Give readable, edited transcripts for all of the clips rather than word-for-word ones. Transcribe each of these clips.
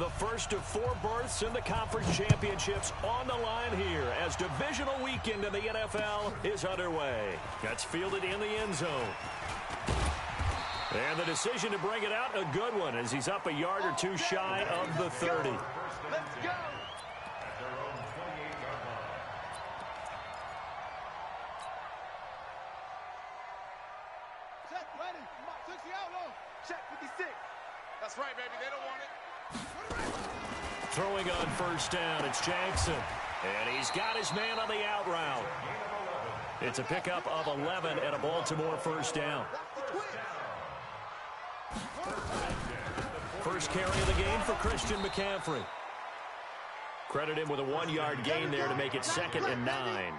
The first of 4 berths in the conference championships on the line here as divisional weekend in the NFL is underway. That's fielded in the end zone. And the decision to bring it out, a good one, as he's up a yard or two shy of the 30. Let's go. Check, ready. Check the out. Check 56. That's right, baby. They don't want it. Throwing on first down, it's Jackson. And he's got his man on the out route. It's a pickup of 11 and a Baltimore first down. First carry of the game for Christian McCaffrey. Credit him with a 1-yard gain there to make it 2nd and 9.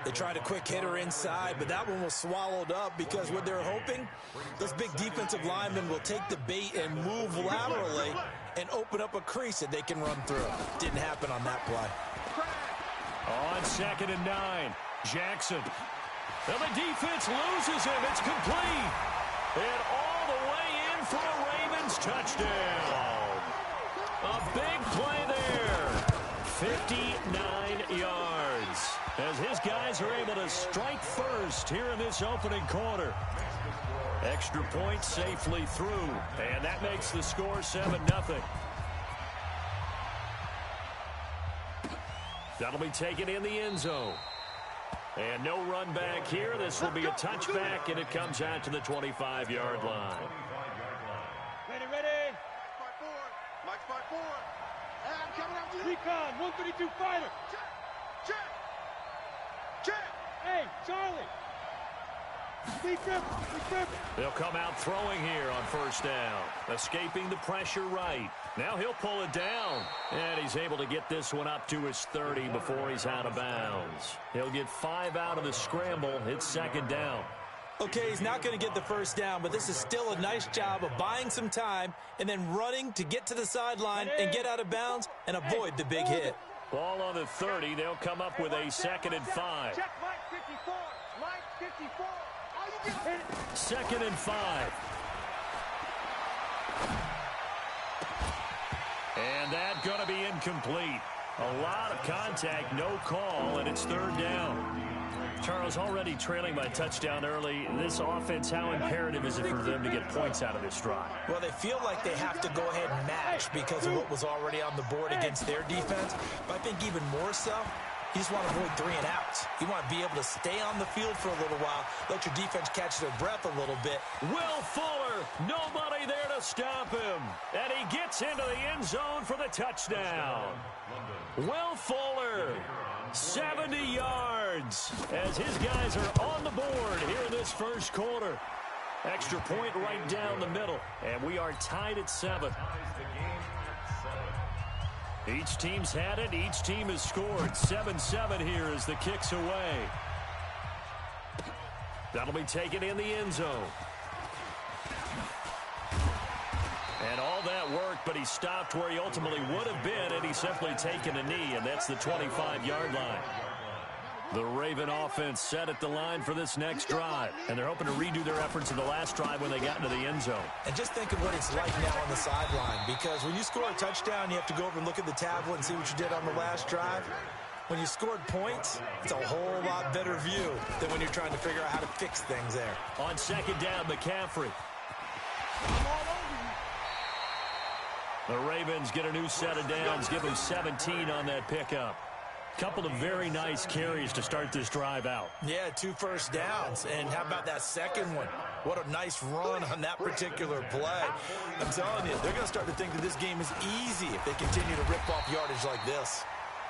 They tried a quick hitter inside, but that one was swallowed up because what they're hoping, those big defensive linemen will take the bait and move laterally and open up a crease that they can run through. Didn't happen on that play. On 2nd and 9, Jackson. And the defense loses him. It's complete. And all the way in for a Ravens touchdown. A big play there. 59 yards. As his guys are able to strike first here in this opening quarter. Extra point safely through. And that makes the score 7-0. That'll be taken in the end zone. And no run back here. This will be a touchback, and it comes out to the 25-yard line. Ready. Mike's 5-4. Hey, I'm coming after you. Recon, 132 fighter. Check. Hey, Charlie. Big grip. They'll come out throwing here on first down. Escaping the pressure right. Now he'll pull it down. And he's able to get this one up to his 30 before he's out of bounds. He'll get 5 out of the scramble. It's 2nd down. Okay, he's not going to get the first down, but this is still a nice job of buying some time and then running to get to the sideline and get out of bounds and avoid the big hit. Ball on the 30. They'll come up with a 2nd and 5. Check Mike 54. Mike 54. Oh, you just hit it. 2nd and 5. And that's going to be incomplete. A lot of contact, no call, and it's 3rd down. Charles, already trailing by touchdown early. This offense, how imperative is it for them to get points out of this drive? Well, they feel like they have to go ahead and match because of what was already on the board against their defense. But I think even more so, you just want to avoid 3 and outs. You want to be able to stay on the field for a little while, let your defense catch their breath a little bit. Will Fuller, nobody there to stop him. And he gets into the end zone for the touchdown. Will Fuller, 70 yards, as his guys are on the board here in this first quarter. Extra point right down the middle, and we are tied at 7. Each team's had it. Each team has scored. 7-7 here as the kick's away. That'll be taken in the end zone. And all that work, but he stopped where he ultimately would have been, and he's simply taken a knee, and that's the 25-yard line. The Raven offense set at the line for this next drive, and they're hoping to redo their efforts in the last drive when they got into the end zone. And just think of what it's like now on the sideline, because when you score a touchdown, you have to go over and look at the tablet and see what you did on the last drive. When you scored points, it's a whole lot better view than when you're trying to figure out how to fix things there. On 2nd down, McCaffrey. The Ravens get a new set of downs, give them 17 on that pickup. Couple of very nice carries to start this drive out. Yeah, 2 first downs. And how about that second one? What a nice run on that particular play. I'm telling you, they're going to start to think that this game is easy if they continue to rip off yardage like this.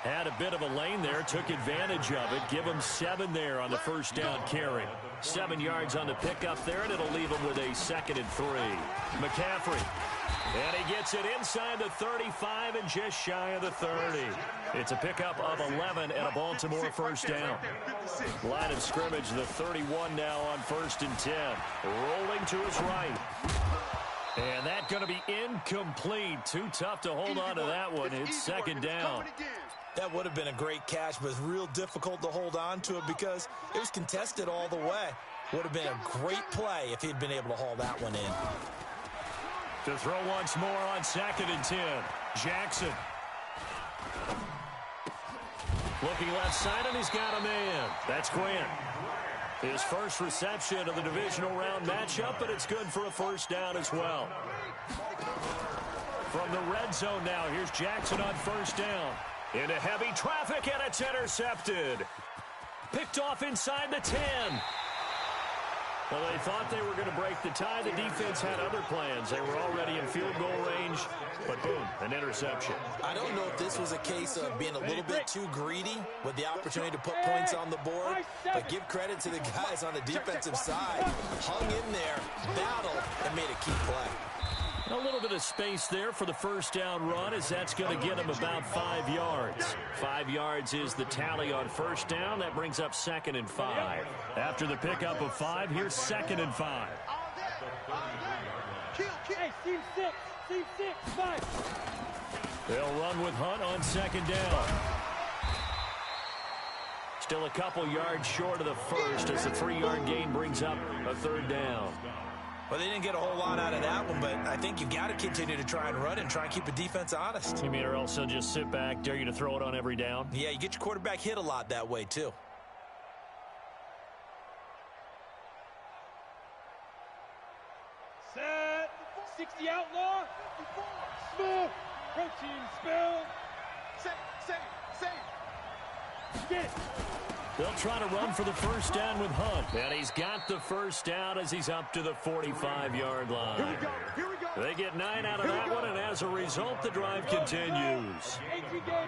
Had a bit of a lane there, took advantage of it. Give him 7 there on the first down carry. 7 yards on the pickup there, and it'll leave him with a 2nd and 3. McCaffrey. And he gets it inside the 35 and just shy of the 30. It's a pickup of 11 and a Baltimore first down. Line of scrimmage, the 31 now on 1st and 10. Rolling to his right. And that's going to be incomplete. Too tough to hold on to that one. It's 2nd down. That would have been a great catch, but it's real difficult to hold on to it because it was contested all the way. Would have been a great play if he'd been able to haul that one in. To throw once more on 2nd and 10. Jackson. Looking left side, and he's got a man. That's Quinn. His first reception of the divisional round matchup, but it's good for a first down as well. From the red zone now, here's Jackson on 1st down. Into heavy traffic, and it's intercepted. Picked off inside the 10. Well, they thought they were going to break the tie. The defense had other plans. They were already in field goal range, but boom, an interception. I don't know if this was a case of being a little bit too greedy with the opportunity to put points on the board, but give credit to the guys on the defensive side. Hung in there, battled, and made a key play. A little bit of space there for the first down run, as that's going to get him about 5 yards. 5 yards is the tally on 1st down. That brings up 2nd and 5. After the pickup of 5, here's 2nd and 5. Hey, team 6, 5. They'll run with Hunt on 2nd down. Still a couple yards short of the first, as the 3-yard gain brings up a 3rd down. Well, they didn't get a whole lot out of that one, but I think you've got to continue to try and run and try and keep the defense honest. You mean, or else they'll just sit back, dare you to throw it on every down? Yeah, you get your quarterback hit a lot that way, too. Set. 60 outlaw. Smooth. Protein spill. Save. Get it. They'll try to run for the first down with Hunt. And he's got the first down as he's up to the 45-yard line. Here we go. They get 9 out of that one, and as a result, the drive continues.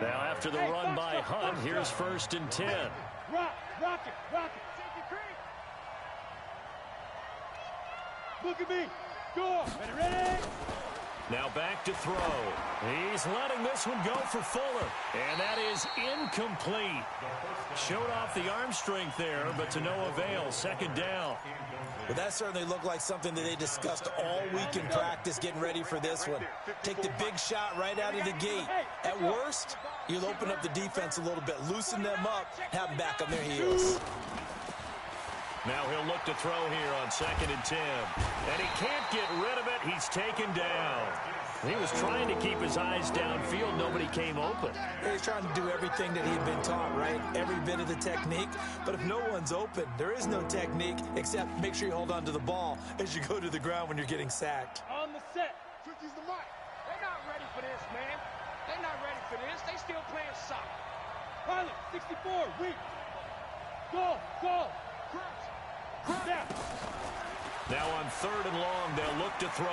Now, after the run by Hunt, here's 1st and 10. Rock it. Look at me. Go. Ready? Now back to throw. He's letting this one go for Fuller. And that is incomplete. Showed off the arm strength there, but to no avail. 2nd down. Well, that certainly looked like something that they discussed all week in practice getting ready for this one. Take the big shot right out of the gate. At worst, you'll open up the defense a little bit, loosen them up, have them back on their heels. Now he'll look to throw here on 2nd and 10. And he can't get rid of it. He's taken down. He was trying to keep his eyes downfield. Nobody came open. He's trying to do everything that he had been taught, right? Every bit of the technique. But if no one's open, there is no technique except make sure you hold on to the ball as you go to the ground when you're getting sacked. On the set. 50's the mark. They're not ready for this, man. They're not ready for this. They still playing soccer. Pilot, 64, weak. Go. Snap. Now on 3rd and long, they'll look to throw.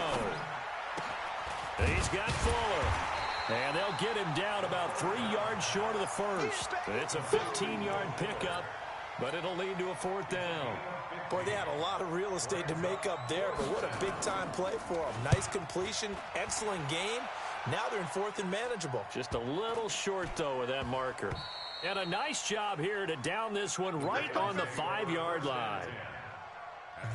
He's got Fuller. And they'll get him down about 3 yards short of the first. It's a 15-yard pickup, but it'll lead to a 4th down. Boy, they had a lot of real estate to make up there, but what a big-time play for them. Nice completion, excellent game. Now they're in 4th and manageable. Just a little short, though, with that marker. And a nice job here to down this one right on the 5-yard line.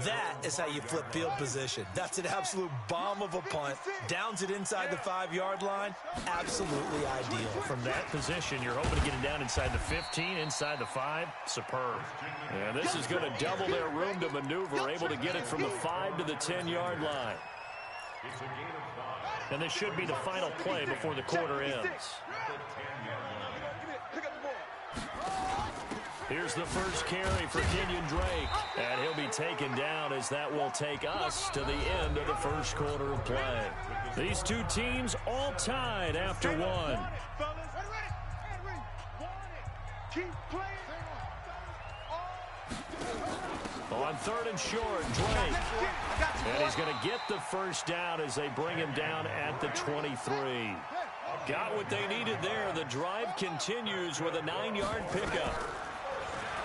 That is how you flip field position. That's an absolute bomb of a punt. Downs it inside the 5-yard line. Absolutely ideal. From that position, you're hoping to get it down inside the 15, inside the 5. Superb. And this is going to double their room to maneuver, able to get it from the 5 to the 10-yard line. And this should be the final play before the quarter ends. Here's the first carry for Kenyon Drake. And he'll be taken down as that will take us to the end of the first quarter of play. These two teams all tied after one. On 3rd and short, Drake. And he's going to get the first down as they bring him down at the 23. Got what they needed there. The drive continues with a 9-yard pickup.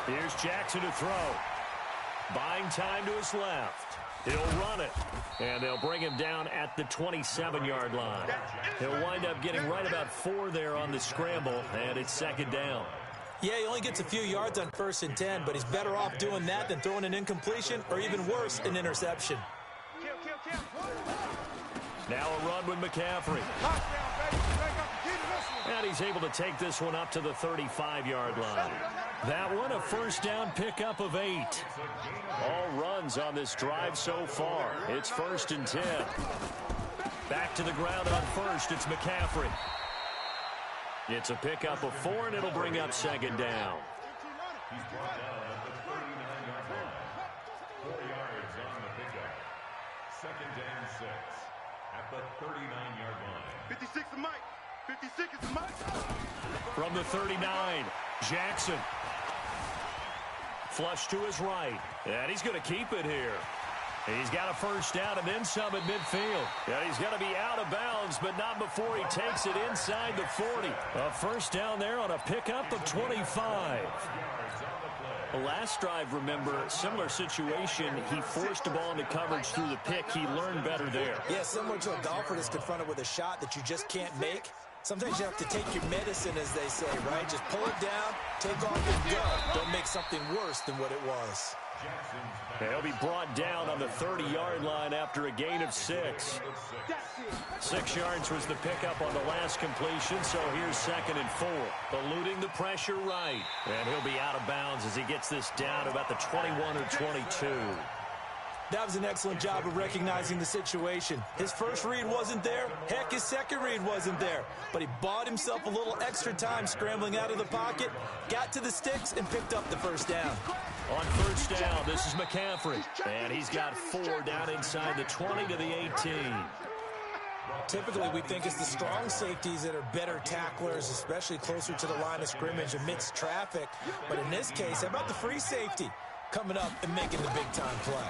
Here's Jackson to throw. Buying time to his left. He'll run it. And they'll bring him down at the 27-yard line. He'll wind up getting right about 4 there on the scramble, and it's 2nd down. Yeah, he only gets a few yards on 1st and 10, but he's better off doing that than throwing an incompletion or even worse, an interception. Now a run with McCaffrey. And he's able to take this one up to the 35-yard line. That one, a first down pickup of 8. All runs on this drive so far. It's 1st and 10. Back to the ground on first. It's McCaffrey. It's a pickup of 4, and it'll bring up second down. He's brought down at the 39-yard line. 4 yards on the pickup. Second and 6 at the 39-yard line. 56 is Mike. 56 is Mike. From the 39, Jackson. Flush to his right. And he's going to keep it here. He's got a first down and then some at midfield. And he's going to be out of bounds, but not before he takes it inside the 40. A first down there on a pickup of 25. The last drive, remember, similar situation. He forced the ball into coverage through the pick. He learned better there. Yeah, similar to a golfer that's confronted with a shot that you just can't make. Sometimes you have to take your medicine, as they say, right? Just pull it down, take off and go. Don't make something worse than what it was. He'll be brought down on the 30-yard line after a gain of 6. 6 yards was the pickup on the last completion, so here's second and 4. Eluding the pressure right. And he'll be out of bounds as he gets this down about the 21 or 22. That was an excellent job of recognizing the situation. His first read wasn't there. Heck, his second read wasn't there. But he bought himself a little extra time scrambling out of the pocket, got to the sticks, and picked up the first down. On first down, this is McCaffrey. And he's got 4 down inside the 20 to the 18. Typically, we think it's the strong safeties that are better tacklers, especially closer to the line of scrimmage amidst traffic. But in this case, how about the free safety coming up and making the big-time play?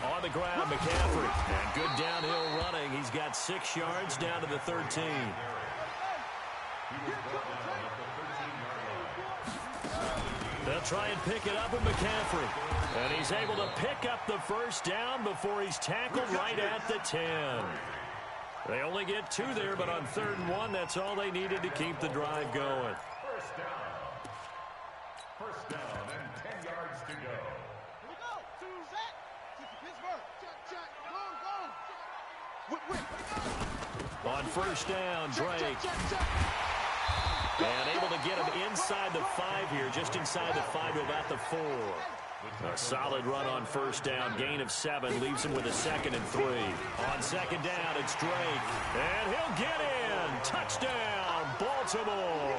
On the ground, McCaffrey. And good downhill running. He's got 6 yards down to the 13. They'll try and pick it up with McCaffrey. And he's able to pick up the first down before he's tackled right at the 10. They only get 2 there, but on 3rd and 1, that's all they needed to keep the drive going. First down and 10 yards to go. On first down, Drake. And able to get him inside the 5 here, just inside the 5 to about the 4. A solid run on first down, gain of 7, leaves him with a 2nd and 3. On second down, it's Drake. And he'll get in. Touchdown, Baltimore.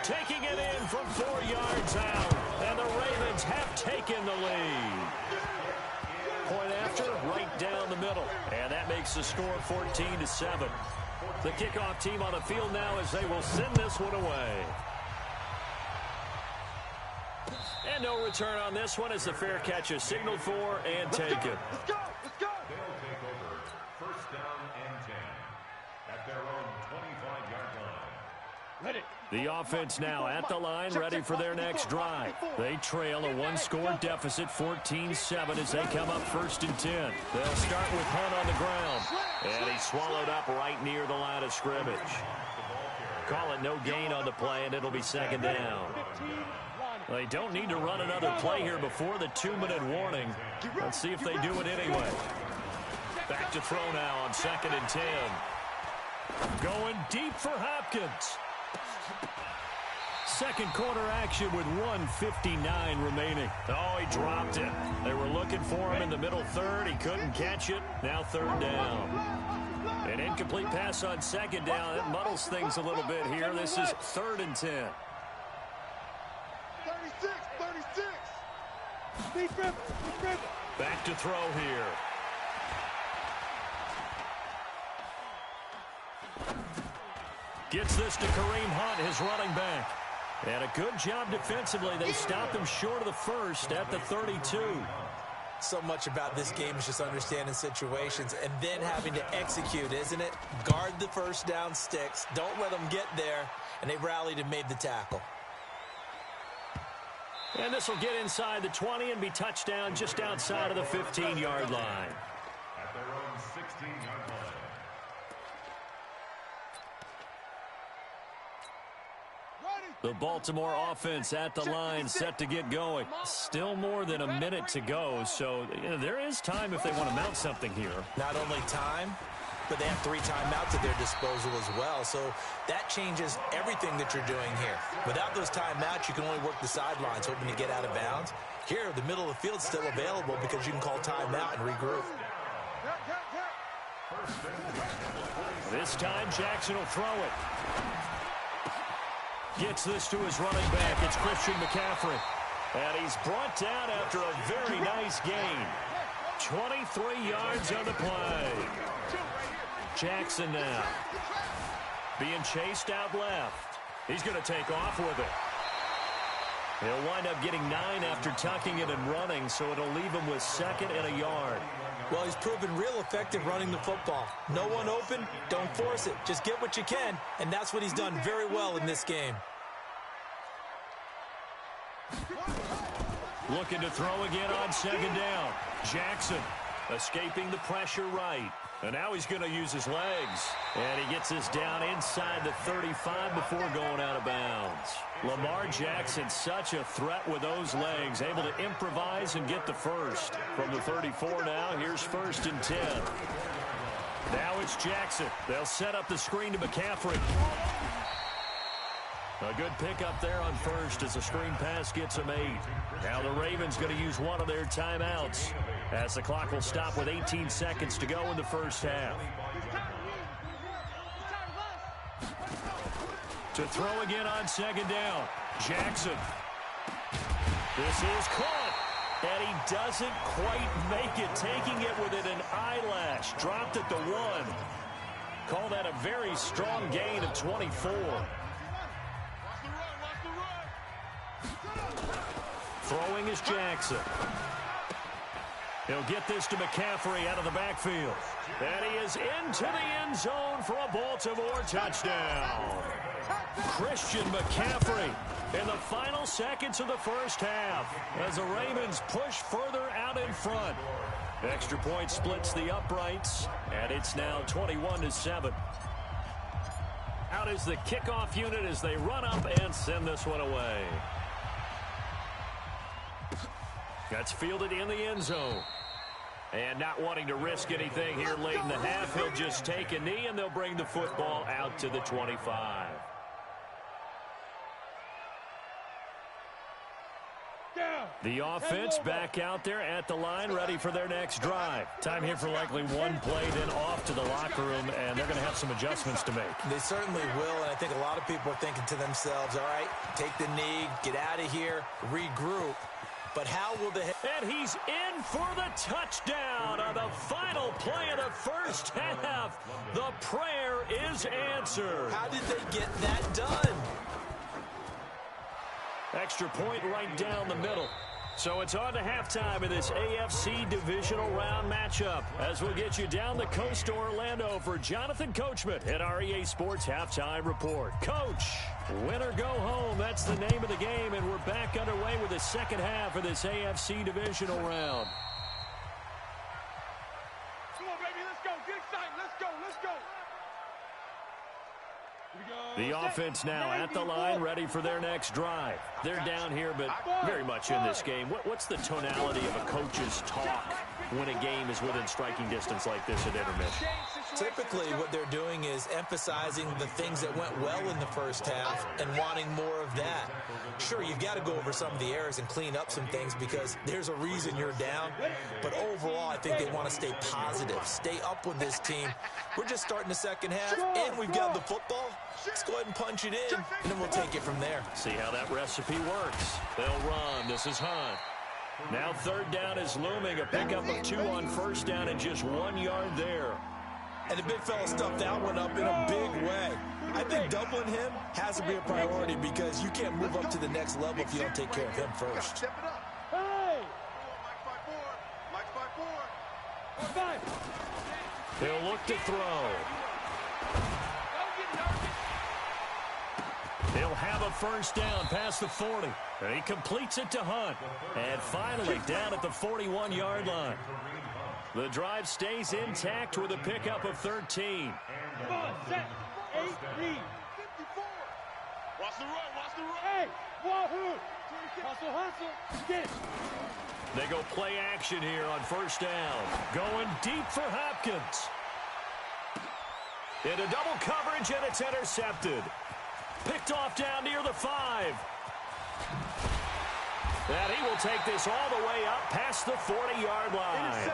Taking it in from 4 yards out. And the Ravens have taken the lead. Point after, right down the middle. And that makes the score 14-7. The kickoff team on the field now as they will send this one away. And no return on this one as the fair catch is signaled for and taken. Let's go! Let's go! They'll take over first down and 10 at their own 25-yard line. Ready. The offense now at the line, ready for their next drive. They trail a 1-score deficit, 14-7, as they come up 1st and 10. They'll start with Hunt on the ground. And he's swallowed up right near the line of scrimmage. Call it no gain on the play, and it'll be 2nd down. They don't need to run another play here before the 2-minute warning. Let's see if they do it anyway. Back to throw now on 2nd and 10. Going deep for Hopkins. Second quarter action with 1:59 remaining. Oh, he dropped it. They were looking for him in the middle 3rd. He couldn't catch it. Now 3rd down. An incomplete pass on 2nd down. That muddles things a little bit here. This is 3rd and 10. 36. Back to throw here. Gets this to Kareem Hunt, his running back. And a good job defensively. They stopped him short of the 1st at the 32. So much about this game is just understanding situations and then having to execute, isn't it? Guard the first down sticks. Don't let them get there. And they rallied and made the tackle. And this will get inside the 20 and be touchdown just outside of the 15-yard line. At their own 16-yard line. The Baltimore offense at the line, set to get going. Still more than a minute to go, so there is time if they want to mount something here. Not only time, but they have 3 timeouts at their disposal as well, so that changes everything that you're doing here. Without those timeouts, you can only work the sidelines, hoping to get out of bounds. Here, the middle of the field's still available because you can call timeout and regroup. This time, Jackson will throw it. Gets this to his running back. It's Christian McCaffrey. And he's brought down after a very nice gain. 23 yards on the play. Jackson now. Being chased out left. He's going to take off with it. He'll wind up getting 9 after tucking it and running, so it'll leave him with 2nd and a yard. Well, he's proven real effective running the football. No one open, don't force it. Just get what you can, and that's what he's done very well in this game. Looking to throw again on 2nd down. Jackson escaping the pressure right. And now he's going to use his legs. And he gets this down inside the 35 before going out of bounds. Lamar Jackson, such a threat with those legs, able to improvise and get the first. From the 34 now, here's 1st and 10. Now it's Jackson. They'll set up the screen to McCaffrey. A good pickup there on 1st as the screen pass gets him 8. Now the Ravens going to use one of their timeouts as the clock will stop with 18 seconds to go in the first half. To throw again on 2nd down. Jackson. This is caught. And he doesn't quite make it, taking it within an eyelash. Dropped at the 1. Call that a very strong gain of 24. Throwing is Jackson. He'll get this to McCaffrey out of the backfield. And he is into the end zone for a Baltimore touchdown. Christian McCaffrey in the final seconds of the first half as the Ravens push further out in front. Extra point splits the uprights, and it's now 21-7. Out is the kickoff unit as they run up and send this one away. That's fielded in the end zone. And not wanting to risk anything here late in the half, he'll just take a knee and they'll bring the football out to the 25. The offense back out there at the line, ready for their next drive. Time here for likely one play, then off to the locker room, and they're going to have some adjustments to make. They certainly will, and I think a lot of people are thinking to themselves, all right, take the knee, get out of here, regroup. But how will they... And he's in for the touchdown on the final play of the first half. The prayer is answered. How did they get that done? Extra point right down the middle. So it's on to halftime in this AFC divisional round matchup as we'll get you down the coast to Orlando for Jonathan Coachman at our EA Sports Halftime Report. Coach, win or go home, that's the name of the game, and we're back underway with the second half of this AFC divisional round. Come on, baby, let's go. Get excited. Let's go. Let's go. The offense now at the line, ready for their next drive. They're down here, but very much in this game. What's the tonality of a coach's talk when a game is within striking distance like this at intermission? Typically, what they're doing is emphasizing the things that went well in the first half and wanting more of that. Sure, you've got to go over some of the errors and clean up some things because there's a reason you're down. But overall, I think they want to stay positive, stay up with this team. We're just starting the second half, and we've got the football. Let's go ahead and punch it in, and then we'll take it from there. See how that recipe works. They'll run. This is Hunt. Now third down is looming. A pickup of 2 on first down and just 1 yard there. And the big fella stuffed that one up in a big way. I think doubling him has to be a priority because you can't move up to the next level if you don't take care of him first. Step it up. Hey! Mike 5-4. He'll look to throw. He'll have a first down past the 40. And he completes it to Hunt. And finally down at the 41-yard line. The drive stays intact with a pickup of 13. Come on, set, 8, lead. 54. Watch the run. Watch the run. Hey, wahoo! Hustle, get it. They go play action here on first down. Going deep for Hopkins. Into double coverage, and it's intercepted. Picked off down near the 5. And he will take this all the way up past the 40-yard line.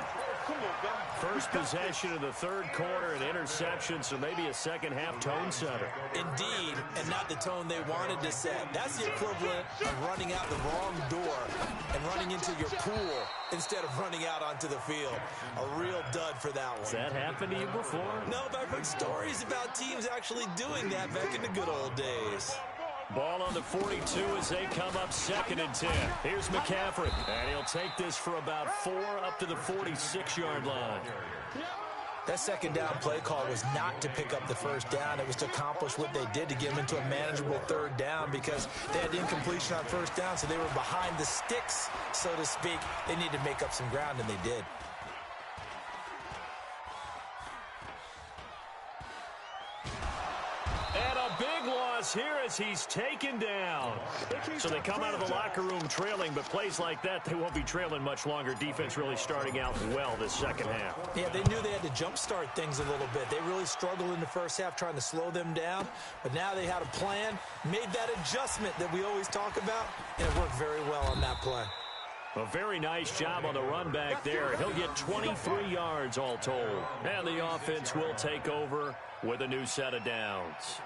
First possession of the third quarter, an interception, so maybe a second-half tone setter. Indeed, and not the tone they wanted to set. That's the equivalent of running out the wrong door and running into your pool instead of running out onto the field. A real dud for that one. Has that happened to you before? No, but I've heard stories about teams actually doing that back in the good old days. Ball on the 42 as they come up 2nd and 10. Here's McCaffrey, and he'll take this for about 4 up to the 46-yard line. That second down play call was not to pick up the first down. It was to accomplish what they did to get them into a manageable third down because they had incompletion on first down, so they were behind the sticks, so to speak. They needed to make up some ground, and they did. And a big loss here as he's taken down. So they come out of the locker room trailing, but plays like that, they won't be trailing much longer. Defense really starting out well this second half. Yeah, they knew they had to jumpstart things a little bit. They really struggled in the first half trying to slow them down, but now they had a plan, made that adjustment that we always talk about, and it worked very well on that play. A very nice job on the run back there. He'll get 23 yards all told. And the offense will take over with a new set of downs.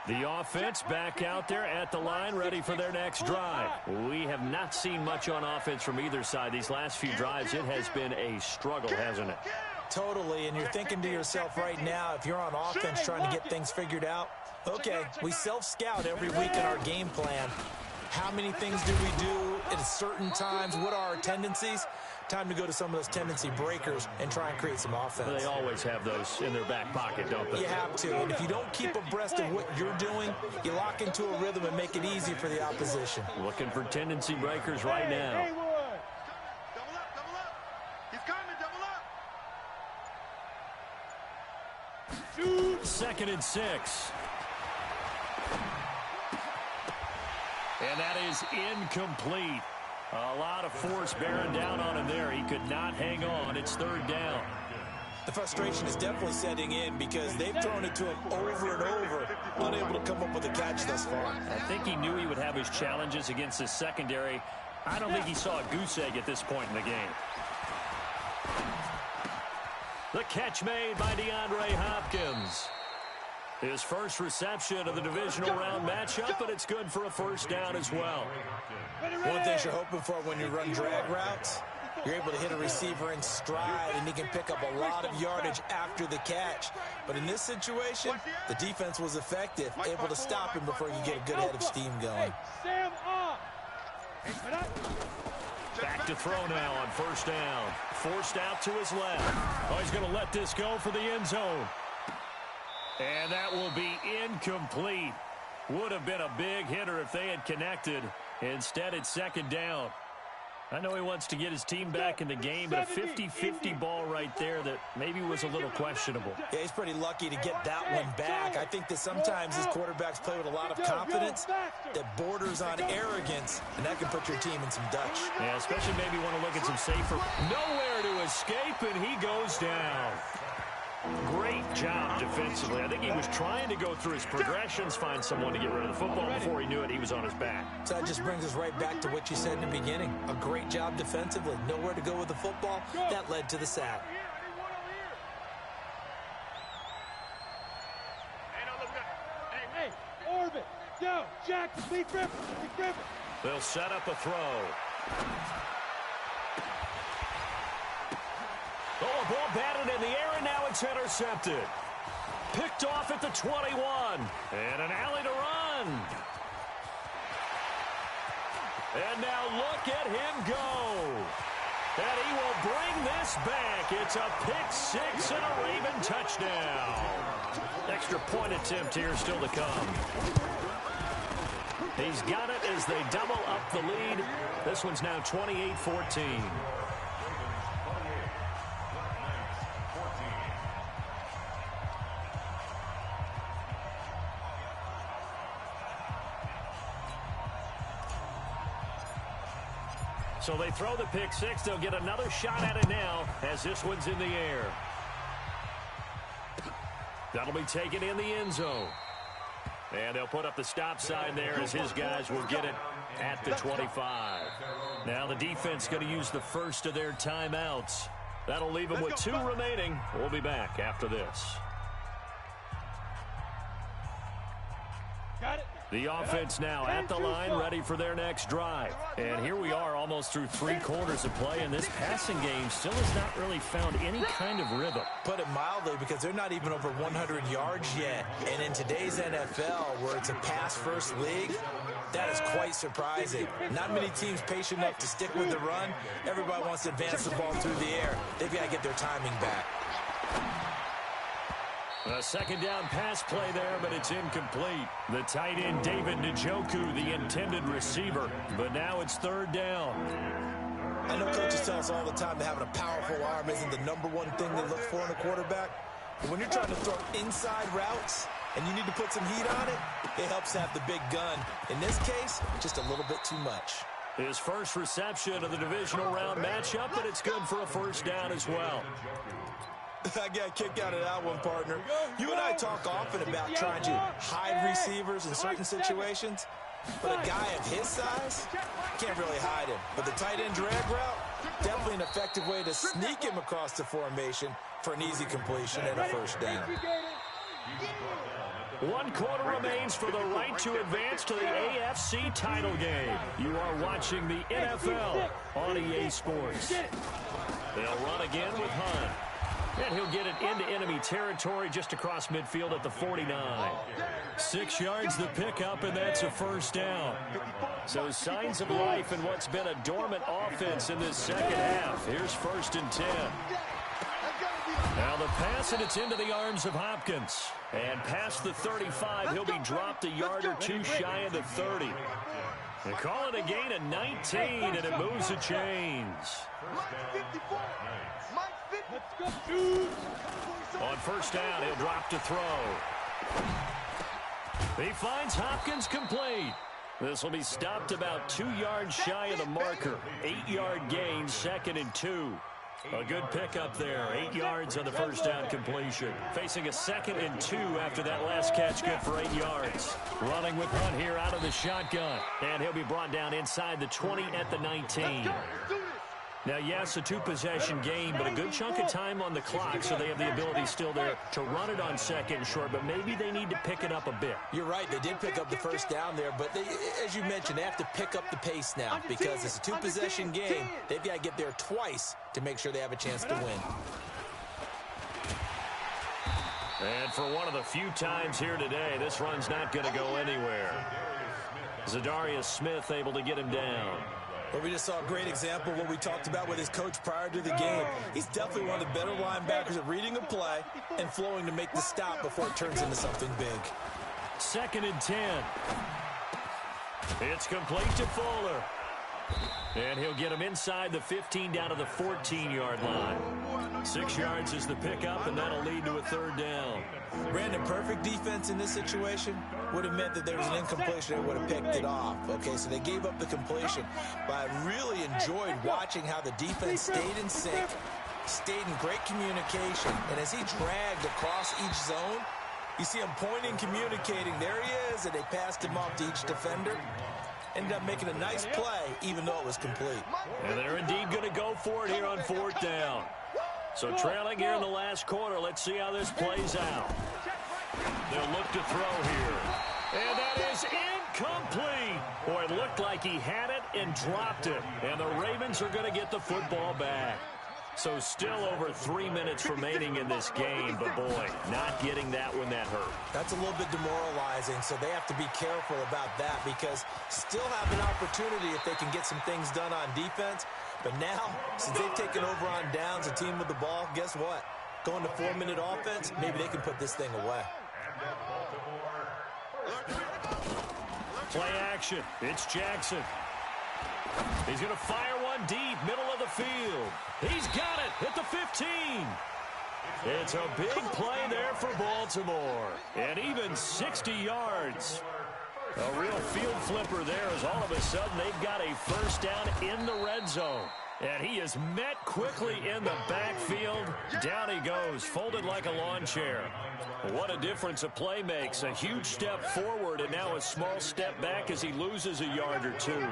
The offense back out there at the line, ready for their next drive. We have not seen much on offense from either side. These last few drives, it has been a struggle, hasn't it? Totally, and you're thinking to yourself right now, if you're on offense trying to get things figured out, okay, we self-scout every week in our game plan. How many things do we do at certain times? What are our tendencies? Time to go to some of those tendency breakers and try and create some offense. They always have those in their back pocket, don't they? You have to, and if you don't keep abreast of what you're doing, you lock into a rhythm and make it easy for the opposition. Looking for tendency breakers right now. Double up. He's coming, double up. 2nd and 6. And that is incomplete. A lot of force bearing down on him there. He could not hang on. It's 3rd down. The frustration is definitely setting in because they've thrown it to him over and over, unable to come up with a catch thus far. I think he knew he would have his challenges against his secondary. I don't think he saw a goose egg at this point in the game. The catch made by DeAndre Hopkins. His first reception of the divisional round matchup, but it's good for a first down as well. One thing you're hoping for when you run drag routes, you're able to hit a receiver in stride, and he can pick up a lot of yardage after the catch. But in this situation, the defense was effective, able to stop him before you get a good head of steam going. Back to throw now on first down. Forced out to his left. Oh, he's going to let this go for the end zone. And that will be incomplete. Would have been a big hitter if they had connected. Instead, it's 2nd down. I know he wants to get his team back in the game, but a 50-50 ball right there that maybe was a little questionable. Yeah, he's pretty lucky to get that one back. I think that sometimes these quarterbacks play with a lot of confidence that borders on arrogance, and that can put your team in some Dutch. Yeah, especially maybe want to look at some safer. Nowhere to escape, and he goes down. Great job defensively. I think he was trying to go through his progressions, find someone to get rid of the football. Before he knew it, he was on his back. So that just brings us right back to what you said in the beginning. A great job defensively. Nowhere to go with the football. That led to the sack. Hey, Orbit, go, Jackson, Lee Griffin. They'll set up a throw. Oh, a ball batted in the air, and now it's intercepted. Picked off at the 21. And an alley to run. And now look at him go. And he will bring this back. It's a pick six and a Raven touchdown. Extra point attempt here still to come. He's got it as they double up the lead. This one's now 28-14. So they throw the pick six. They'll get another shot at it now as this one's in the air. That'll be taken in the end zone. And they'll put up the stop sign there as his guys will get it at the 25. Now the defense going to use the first of their timeouts. That'll leave them with 2 remaining. We'll be back after this. Got it. The offense now at the line, ready for their next drive. And here we are almost through 3 quarters of play, and this passing game still has not really found any kind of rhythm. Put it mildly, because they're not even over 100 yards yet. And in today's NFL, where it's a pass-first league, that is quite surprising. Not many teams patient enough to stick with the run. Everybody wants to advance the ball through the air. They've got to get their timing back. A second down pass play there, but it's incomplete. The tight end, David Njoku, the intended receiver. But now it's 3rd down. I know coaches tell us all the time that having a powerful arm isn't the #1 thing they look for in a quarterback. But when you're trying to throw inside routes and you need to put some heat on it, it helps to have the big gun. In this case, just a little bit too much. His first reception of the divisional round matchup, but it's good for a 1st down as well. I got a kick out of that one, partner. You and I talk often about trying to hide receivers in certain situations, but a guy of his size can't really hide him. But the tight end drag route, definitely an effective way to sneak him across the formation for an easy completion and a 1st down. 1 quarter remains for the right to advance to the AFC title game. You are watching the NFL on EA Sports. They'll run again with Hunt. And he'll get it into enemy territory just across midfield at the 49. 6 yards the pickup, and that's a 1st down. So signs of life in what's been a dormant offense in this second half. Here's 1st and 10. Now the pass, and it's into the arms of Hopkins. And past the 35, he'll be dropped a yard or 2 shy of the 30. They call it a gain of 19, and it moves the chains. On 1st down, he'll drop to throw. He finds Hopkins complete. This will be stopped about 2 yards shy of the marker. 8-yard gain, 2nd and 2. A good pickup there. 8 yards on the 1st down completion. Facing a 2nd and 2 after that last catch, good for 8 yards. Running with Hunt here out of the shotgun. And he'll be brought down inside the 20 at the 19. Now, yes, a 2-possession game, but a good chunk of time on the clock, so they have the ability still there to run it on 2nd and short, but maybe they need to pick it up a bit. You're right. They did pick up the 1st down there, but they, as you mentioned, they have to pick up the pace now because it's a 2-possession game. They've got to get there twice to make sure they have a chance to win. And for one of the few times here today, this run's not going to go anywhere. Zadarius Smith able to get him down. But we just saw a great example of what we talked about with his coach prior to the game. He's definitely one of the better linebackers at reading a play and flowing to make the stop before it turns into something big. 2nd and 10. It's complete to Fuller. And he'll get him inside the 15 down to the 14-yard line. 6 yards is the pickup, and that'll lead to a 3rd down. Brandon, perfect defense in this situation would have meant that there was an incompletion and would have picked it off. Okay, so they gave up the completion. But I really enjoyed watching how the defense stayed in sync, stayed in great communication. And as he dragged across each zone, you see him pointing, communicating. There he is, and they passed him off to each defender. Ended up making a nice play, even though it was complete. And they're indeed going to go for it here on 4th down. So trailing here in the last quarter. Let's see how this plays out. They'll look to throw here. And that is incomplete. Boy, it looked like he had it and dropped it. And the Ravens are going to get the football back. So still over 3 minutes remaining in this game, but boy, not getting that when that hurt. That's a little bit demoralizing, so they have to be careful about that because still have an opportunity if they can get some things done on defense. But now, since they've taken over on downs, a team with the ball, guess what? Going to 4-minute offense, maybe they can put this thing away. Play action. It's Jackson. He's going to fire one deep, middle of the field. He's got it at the 15. It's a big play there for Baltimore. And even 60 yards. A real field flipper there as all of a sudden they've got a 1st down in the red zone. And he is met quickly in the backfield. Down he goes, folded like a lawn chair. What a difference a play makes. A huge step forward and now a small step back as he loses a yard or two.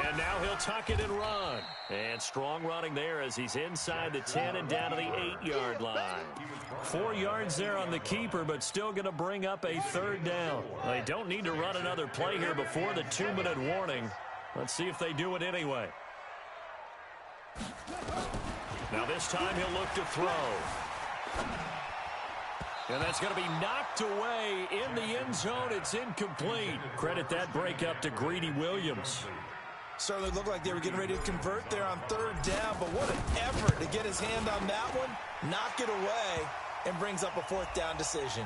And now he'll tuck it and run. And strong running there as he's inside the 10 and down to the 8-yard line. 4 yards there on the keeper, but still going to bring up a third down. They don't need to run another play here before the 2-minute warning. Let's see if they do it anyway. Now this time he'll look to throw. And that's going to be knocked away in the end zone. It's incomplete. Credit that break up to Greedy Williams. Certainly looked like they were getting ready to convert there on third down, but what an effort to get his hand on that one, knock it away, and brings up a fourth down decision.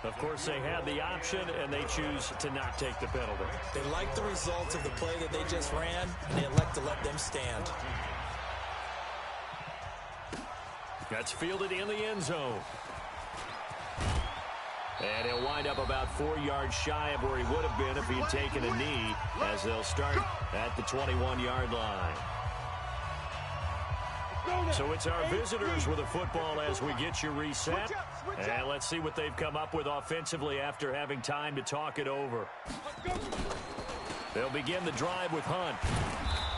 Of course, they had the option, and they choose to not take the penalty. They like the results of the play that they just ran, and they elect to let them stand. That's fielded in the end zone. And he'll wind up about 4 yards shy of where he would have been if he had taken a knee, as they'll start at the 21-yard line. So it's our visitors with the football as we get you reset. And let's see what they've come up with offensively after having time to talk it over. They'll begin the drive with Hunt.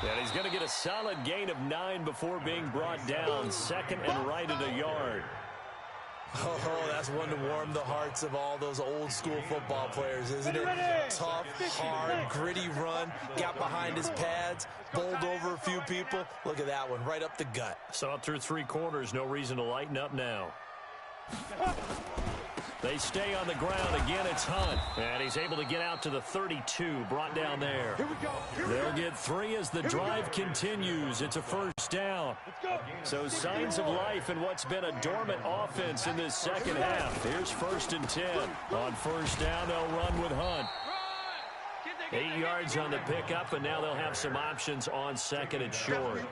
And he's going to get a solid gain of 9 before being brought down. Second and right at a yard. Oh, that's one to warm the hearts of all those old school football players, isn't it? Tough, hard, gritty run, got behind his pads, bowled over a few people. Look at that one, right up the gut. Saw it through 3 quarters, no reason to lighten up now. They stay on the ground. Again, it's Hunt. And he's able to get out to the 32, brought down there. They'll get 3 as the drive continues. It's a first down. So signs of life in what's been a dormant offense in this second half. Here's 1st and 10. On first down, they'll run with Hunt. 8 yards on the pickup, and now they'll have some options on second and short.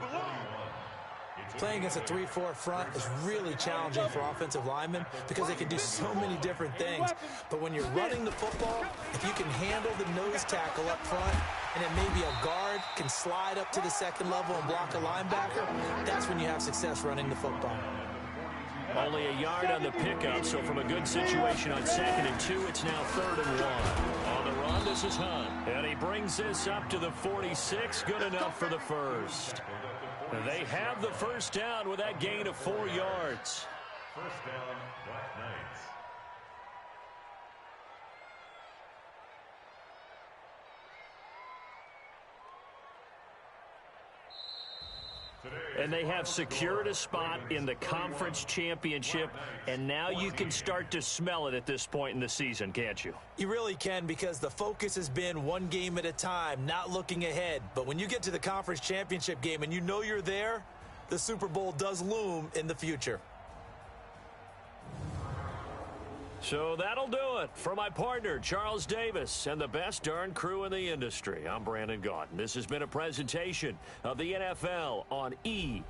Playing against a 3-4 front is really challenging for offensive linemen because they can do so many different things. But when you're running the football, if you can handle the nose tackle up front, and then maybe a guard can slide up to the second level and block a linebacker, that's when you have success running the football. Only a yard on the pickup, so from a good situation on 2nd and 2, it's now 3rd and 1. On the run, this is Hunt. And he brings this up to the 46, good enough for the first. They have the first down with that gain of 4 yards. First down, Black Knights. And they have secured a spot in the conference championship, and now you can start to smell it at this point in the season, can't you? You really can, because the focus has been one game at a time, not looking ahead. But when you get to the conference championship game and you know you're there, the Super Bowl does loom in the future. So that'll do it for my partner, Charles Davis, and the best darn crew in the industry. I'm Brandon Gaudin. This has been a presentation of the NFL on EA.